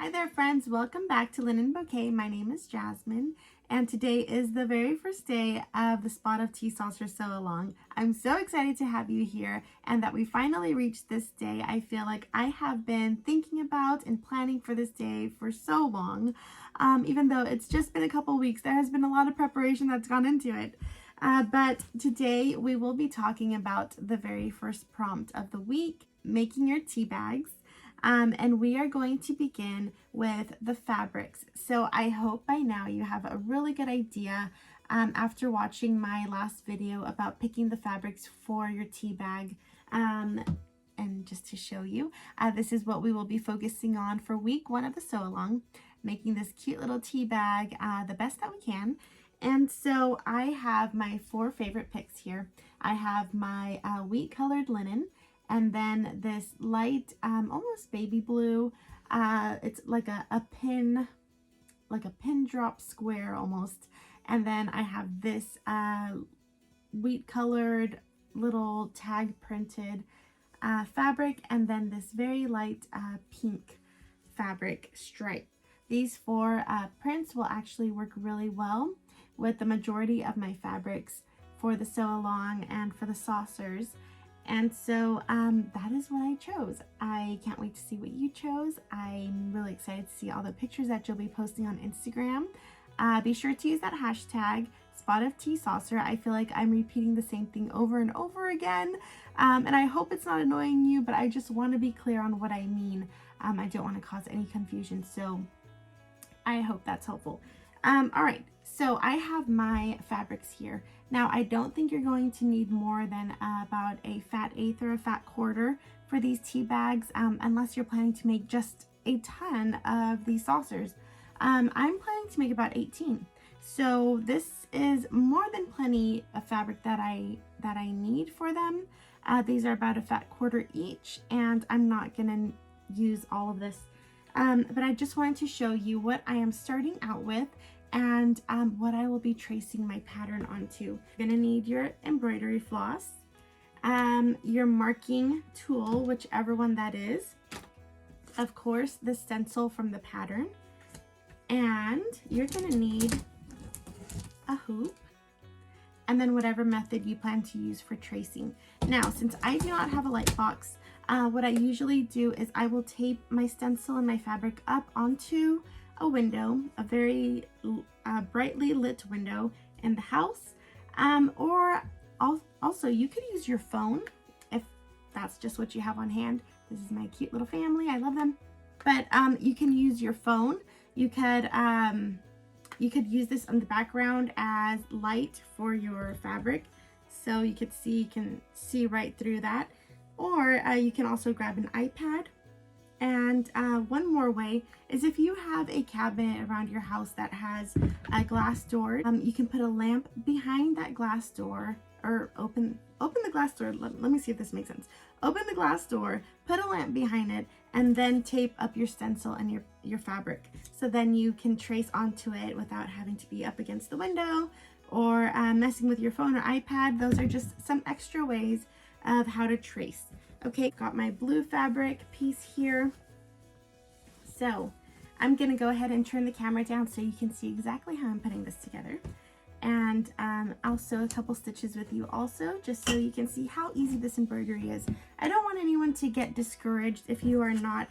Hi there friends, welcome back to Linen Bouquet. My name is Jasmine and today is the very first day of the Spot of Tea Saucer Sew Along. I'm so excited to have you here and that we finally reached this day. I feel like I have been thinking about and planning for this day for so long. Even though it's just been a couple weeks, there has been a lot of preparation that's gone into it. But today we will be talking about the very first prompt of the week, making your tea bags. And we are going to begin with the fabrics. So I hope by now you have a really good idea after watching my last video about picking the fabrics for your tea bag. And just to show you, this is what we will be focusing on for week 1 of the sew along, making this cute little tea bag the best that we can. And so I have my 4 favorite picks here. I have my wheat colored linen, and then this light, almost baby blue. It's like a pin drop square almost. And then I have this wheat colored little tag printed fabric, and then this very light pink fabric stripe. These 4 prints will actually work really well with the majority of my fabrics for the sew along and for the saucers. And so that is what I chose. I can't wait to see what you chose. I'm really excited to see all the pictures that you'll be posting on Instagram. Be sure to use that hashtag Spot of Tea Saucer. I feel like I'm repeating the same thing over and over again. And I hope it's not annoying you, but I just want to be clear on what I mean. I don't want to cause any confusion, so I hope that's helpful. All right, so I have my fabrics here. Now, I don't think you're going to need more than about a fat eighth or a fat quarter for these tea bags, unless you're planning to make just a ton of these saucers. I'm planning to make about 18. So this is more than plenty of fabric that I need for them. These are about a fat quarter each, and I'm not gonna use all of this. But I just wanted to show you what I am starting out with and what I will be tracing my pattern onto. You're gonna need your embroidery floss, your marking tool, whichever one that is, of course the stencil from the pattern, and you're gonna need a hoop, and then whatever method you plan to use for tracing. Now, since I do not have a light box, what I usually do is I will tape my stencil and my fabric up onto a window, a very brightly lit window in the house, or also you could use your phone if that's just what you have on hand. This is my cute little family, I love them. But you can use your phone. You could use this on the background as light for your fabric, so you can see right through that. Or you can also grab an iPad. And one more way is if you have a cabinet around your house that has a glass door, you can put a lamp behind that glass door, or open the glass door. Let me see if this makes sense. Open the glass door, put a lamp behind it, and then tape up your stencil and your fabric. So then you can trace onto it without having to be up against the window or messing with your phone or iPad. Those are just some extra ways of how to trace. Okay, got my blue fabric piece here. So I'm gonna go ahead and turn the camera down so you can see exactly how I'm putting this together. And I'll sew a couple stitches with you also, just so you can see how easy this embroidery is. I don't want anyone to get discouraged if you are not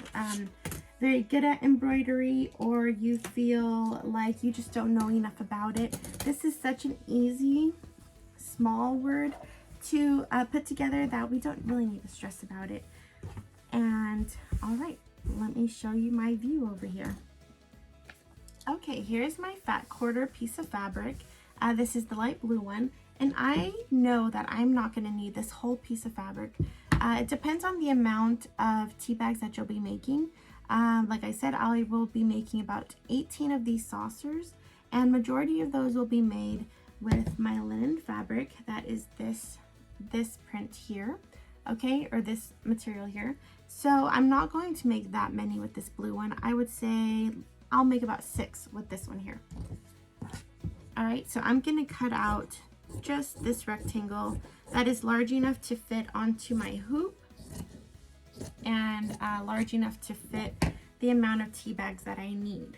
very good at embroidery, or you feel like you just don't know enough about it. This is such an easy, small word to put together that we don't really need to stress about it. And all right, let me show you my view over here. Okay, here's my fat quarter piece of fabric. This is the light blue one, and I know that I'm not going to need this whole piece of fabric. It depends on the amount of tea bags that you'll be making. Like I said, I will be making about 18 of these saucers, and majority of those will be made with my linen fabric. That is this print here, okay, or this material here. So I'm not going to make that many with this blue one. I would say I'll make about 6 with this one here. All right, so I'm gonna cut out just this rectangle that is large enough to fit onto my hoop and large enough to fit the amount of tea bags that I need.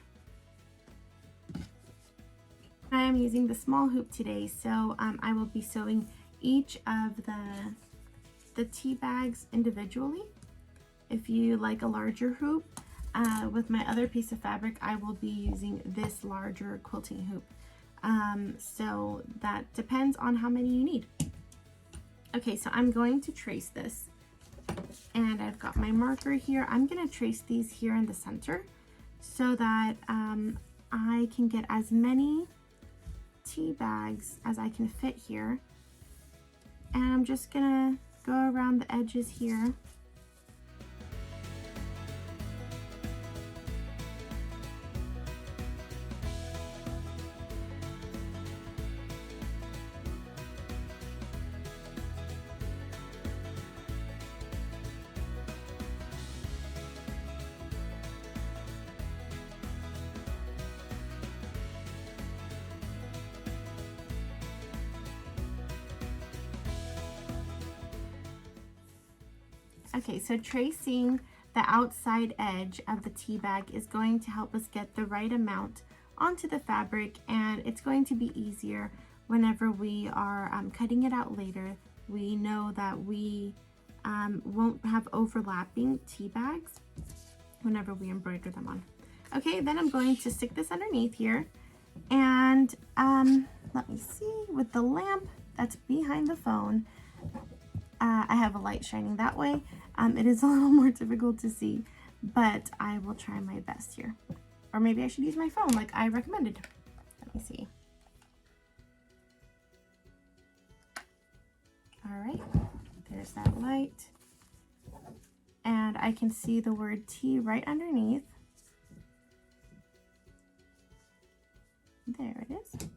I am using the small hoop today, so I will be sewing each of the tea bags individually. If you like a larger hoop, with my other piece of fabric, I will be using this larger quilting hoop. So that depends on how many you need. Okay, so I'm going to trace this, and I've got my marker here. I'm going to trace these here in the center so that I can get as many tea bags as I can fit here. And I'm just going to go around the edges here. Okay, so tracing the outside edge of the tea bag is going to help us get the right amount onto the fabric, and it's going to be easier whenever we are cutting it out later. We know that we won't have overlapping tea bags whenever we embroider them on. Okay, then I'm going to stick this underneath here, and let me see, with the lamp that's behind the phone, I have a light shining that way. It is a little more difficult to see, but I will try my best here. Or maybe I should use my phone like I recommended. Let me see. All right, there's that light. And I can see the word tea right underneath. There it is.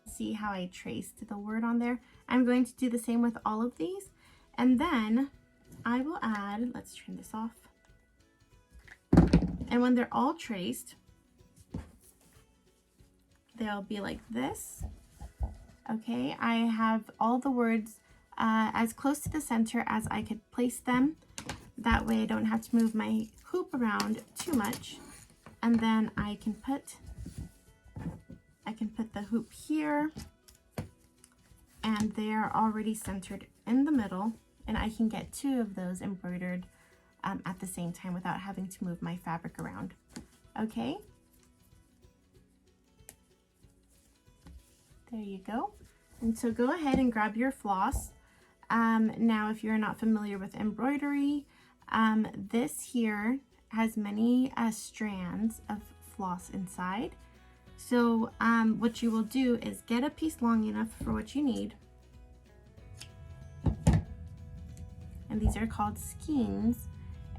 See how I traced the word on there? I'm going to do the same with all of these, and then I will add, let's turn this off, and when they're all traced, they'll be like this. Okay, I have all the words as close to the center as I could place them. That way I don't have to move my hoop around too much, and then I can put the hoop here, and they are already centered in the middle, and I can get two of those embroidered at the same time without having to move my fabric around. Okay, there you go. And so go ahead and grab your floss. Now, if you're not familiar with embroidery, this here has many strands of floss inside. So what you will do is get a piece long enough for what you need. And these are called skeins,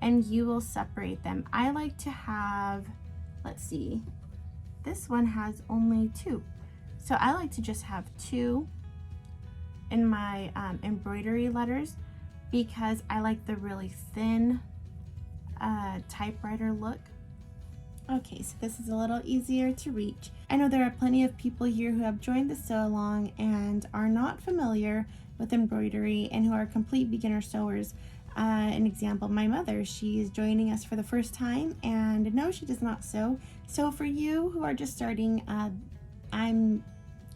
and you will separate them. I like to have, let's see, this one has only 2. So I like to just have 2 in my embroidery letters because I like the really thin typewriter look. Okay, so this is a little easier to reach. I know there are plenty of people here who have joined the sew along and are not familiar with embroidery and who are complete beginner sewers. An example, my mother, she is joining us for the first time, and no, she does not sew. So for you who are just starting, I'm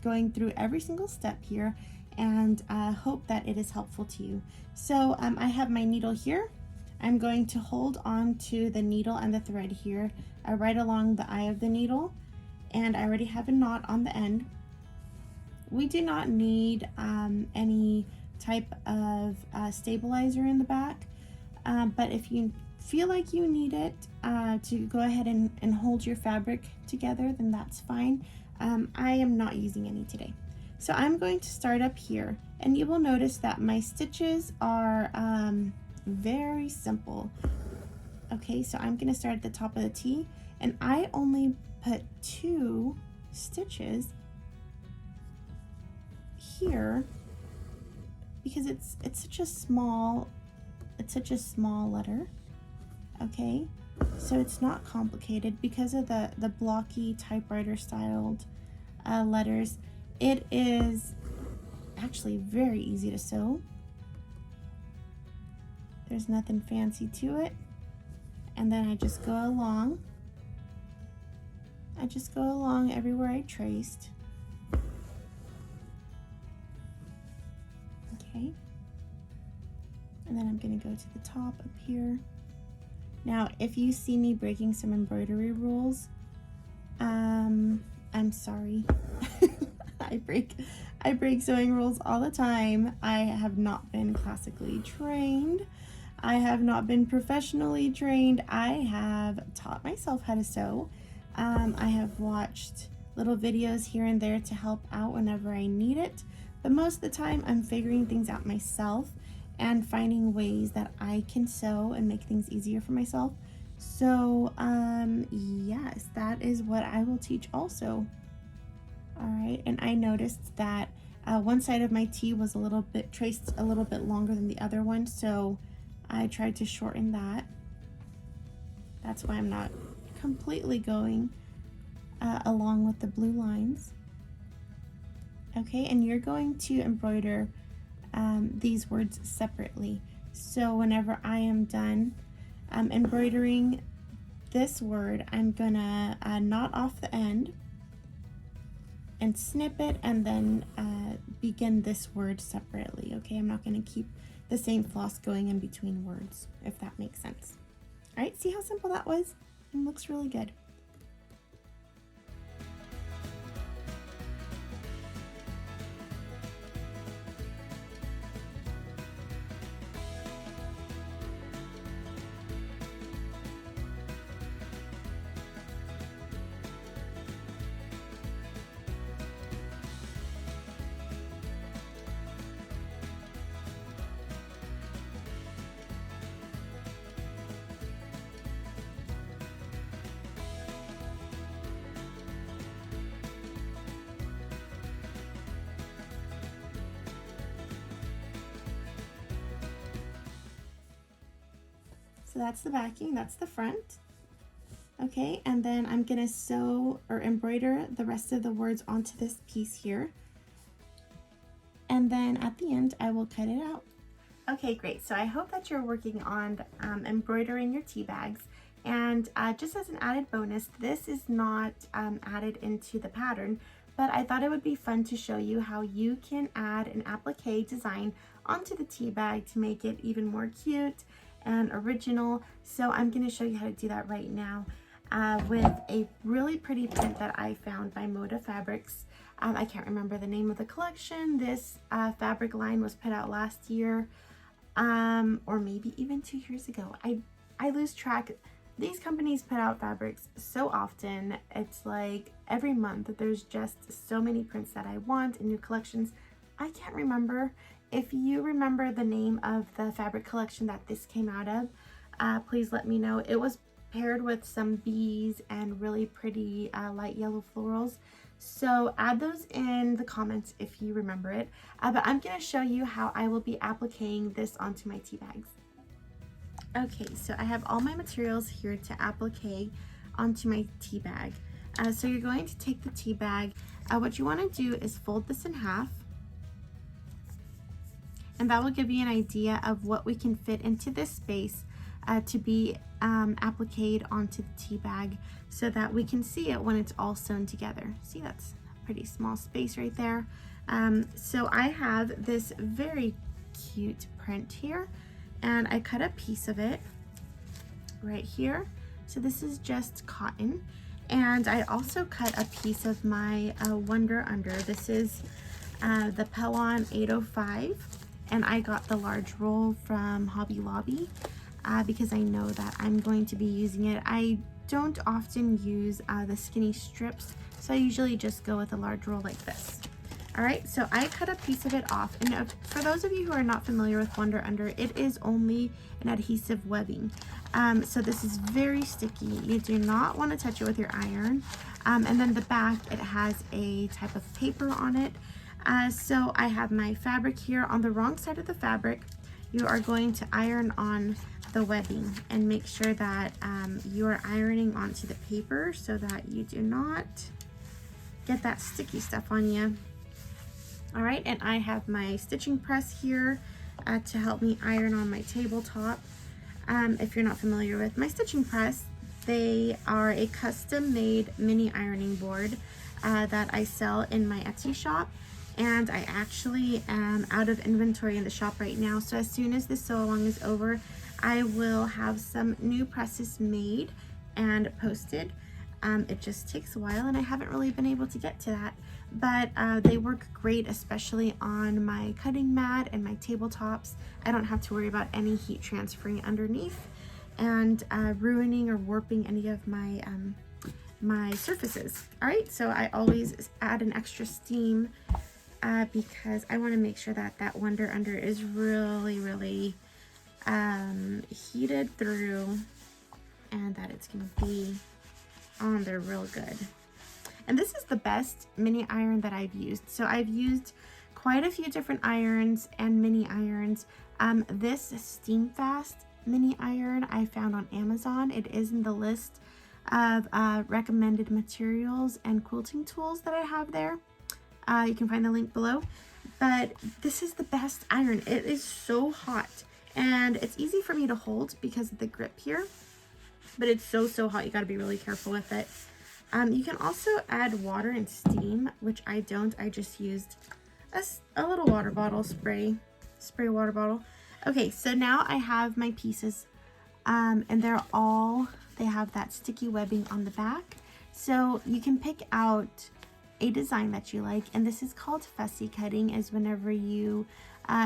going through every single step here, and hope that it is helpful to you. So I have my needle here. I'm going to hold on to the needle and the thread here right along the eye of the needle, and I already have a knot on the end. We do not need any type of stabilizer in the back, but if you feel like you need it to go ahead and hold your fabric together, then that's fine. I am not using any today. So I'm going to start up here, and you will notice that my stitches are very simple. Okay, so I'm going to start at the top of the T, and I only put 2 stitches here because it's such a small letter. Okay, so it's not complicated because of the blocky typewriter styled letters. It is actually very easy to sew. There's nothing fancy to it. And then I just go along. I just go along everywhere I traced. Okay. And then I'm going to go to the top up here. Now, if you see me breaking some embroidery rules, I'm sorry. I break sewing rules all the time. I have not been classically trained. I have not been professionally trained. I have taught myself how to sew. I have watched little videos here and there to help out whenever I need it, but most of the time I'm figuring things out myself and finding ways that I can sew and make things easier for myself. So yes, that is what I will teach also. All right, and I noticed that one side of my T was a little bit traced a little bit longer than the other one, so I tried to shorten that. That's why I'm not completely going along with the blue lines. Okay, and you're going to embroider these words separately. So whenever I am done embroidering this word, I'm gonna knot off the end and snip it, and then begin this word separately. Okay, I'm not gonna keep the same floss going in between words, if that makes sense. All right, see how simple that was? It looks really good. So that's the backing, that's the front. Okay, and then I'm gonna sew or embroider the rest of the words onto this piece here. And then at the end, I will cut it out. Okay, great. So I hope that you're working on embroidering your tea bags. And just as an added bonus, this is not added into the pattern, but I thought it would be fun to show you how you can add an applique design onto the tea bag to make it even more cute and original. So I'm going to show you how to do that right now with a really pretty print that I found by Moda Fabrics. I can't remember the name of the collection. This fabric line was put out last year, or maybe even 2 years ago. I lose track. These companies put out fabrics so often. It's like every month there's just so many prints that I want and new collections. I can't remember. If you remember the name of the fabric collection that this came out of, please let me know. It was paired with some bees and really pretty light yellow florals. So add those in the comments if you remember it. But I'm going to show you how I will be appliquing this onto my tea bags. Okay, so I have all my materials here to applique onto my tea bag. So you're going to take the tea bag. What you want to do is fold this in half. And that will give you an idea of what we can fit into this space to be appliqued onto the tea bag so that we can see it when it's all sewn together. See, that's a pretty small space right there. So I have this very cute print here, and I cut a piece of it right here. So this is just cotton, and I also cut a piece of my Wonder Under. This is the Pellon 805. And I got the large roll from Hobby Lobby because I know that I'm going to be using it. I don't often use the skinny strips, so I usually just go with a large roll like this. All right, so I cut a piece of it off. And for those of you who are not familiar with Wonder Under, it is only an adhesive webbing. So this is very sticky. You do not want to touch it with your iron. And then the back, it has a type of paper on it. So I have my fabric here. On the wrong side of the fabric, you are going to iron on the webbing and make sure that you are ironing onto the paper so that you do not get that sticky stuff on you. All right, and I have my stitching press here to help me iron on my tabletop. If you're not familiar with my stitching press, they are a custom made mini ironing board that I sell in my Etsy shop, and I actually am out of inventory in the shop right now, so as soon as this sew along is over, I will have some new presses made and posted. It just takes a while and I haven't really been able to get to that, but they work great, especially on my cutting mat and my tabletops. I don't have to worry about any heat transferring underneath and ruining or warping any of my my surfaces. All right, so I always add an extra steam because I want to make sure that that Wonder Under is really heated through and that it's going to be on there real good. And this is the best mini iron that I've used. So I've used quite a few different irons and mini irons. This Steam Fast mini iron I found on Amazon. It is in the list of recommended materials and quilting tools that I have there. You can find the link below. But this is the best iron. It is so hot and it's easy for me to hold because of the grip here. But it's so hot, you gotta be really careful with it. You can also add water and steam, which I don't. I just used a little water bottle, spray water bottle. Okay, so now I have my pieces, and they have that sticky webbing on the back. So you can pick out a design that you like, and this is called Fussy Cutting, is whenever you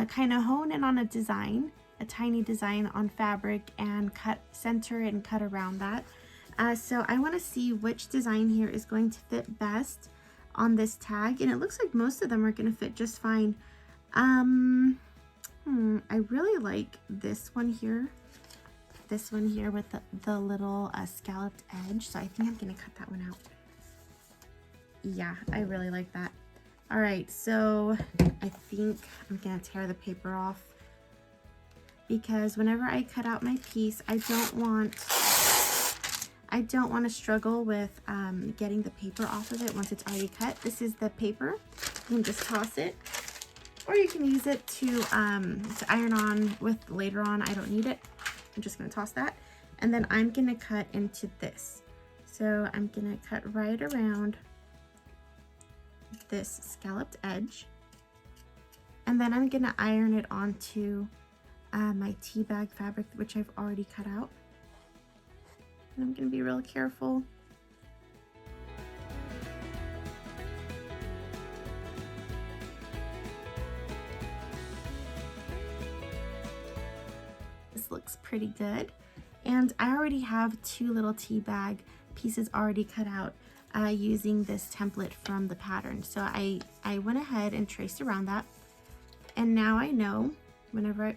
kind of hone in on a design, a tiny design on fabric, and center it and cut around that. So I want to see which design here is going to fit best on this tag, and it looks like most of them are going to fit just fine. I really like this one here with the little scalloped edge, so I think I'm going to cut that one out. Yeah, I really like that. All right, so I think I'm going to tear the paper off, because whenever I cut out my piece, I don't want to struggle with getting the paper off of it once it's already cut. This is the paper. You can just toss it, or you can use it to iron on with later on. I don't need it. I'm just going to toss that, and then I'm going to cut into this. So I'm going to cut right around this scalloped edge, and then I'm going to iron it onto my tea bag fabric, which I've already cut out. And I'm going to be real careful. This looks pretty good. And I already have two little tea bag pieces already cut out using this template from the pattern. So I went ahead and traced around that. And now I know whenever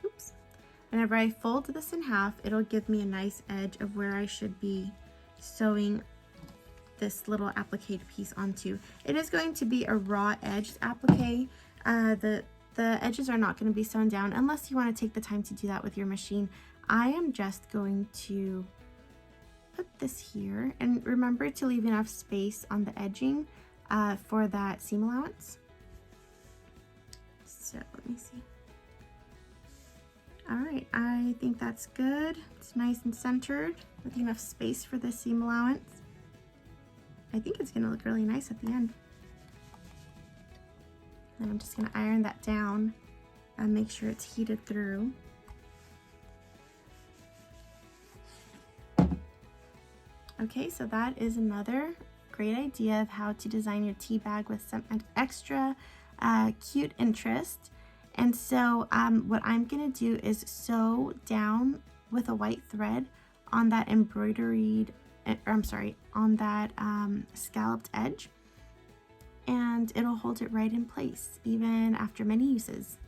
I fold this in half, it'll give me a nice edge of where I should be sewing this little applique piece onto. It is going to be a raw edged applique. The edges are not going to be sewn down unless you want to take the time to do that with your machine. I am just going to put this here, and remember to leave enough space on the edging for that seam allowance. So let me see. All right, I think that's good. It's nice and centered with enough space for the seam allowance. I think it's gonna look really nice at the end. And I'm just gonna iron that down and make sure it's heated through. Okay, so that is another great idea of how to design your tea bag with some extra cute interest. And so what I'm gonna do is sew down with a white thread on that embroidered, on that scalloped edge, and it'll hold it right in place even after many uses.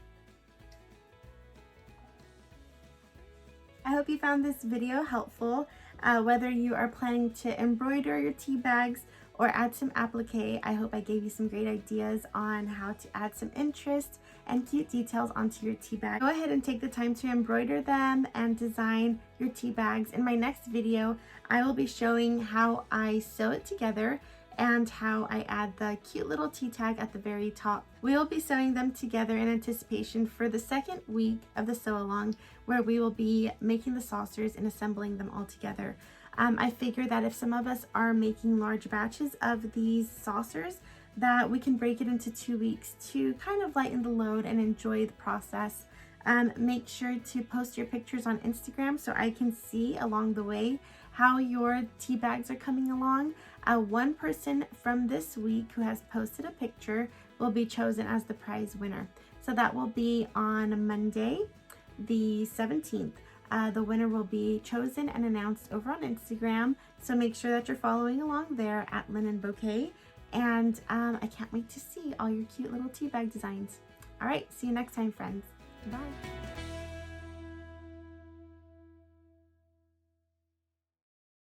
I hope you found this video helpful. Whether you are planning to embroider your tea bags or add some applique, I hope I gave you some great ideas on how to add some interest and cute details onto your tea bag. Go ahead and take the time to embroider them and design your tea bags. In my next video, I will be showing how I sew it together and how I add the cute little tea tag at the very top. We'll be sewing them together in anticipation for the second week of the sew along, where we will be making the saucers and assembling them all together. I figure that if some of us are making large batches of these saucers, that we can break it into 2 weeks to kind of lighten the load and enjoy the process. Make sure to post your pictures on Instagram so I can see along the way how your tea bags are coming along. One person from this week who has posted a picture will be chosen as the prize winner. So that will be on Monday, the 17th. The winner will be chosen and announced over on Instagram. So make sure that you're following along there at Linen Bouquet. And I can't wait to see all your cute little tea bag designs. All right, see you next time, friends. Bye.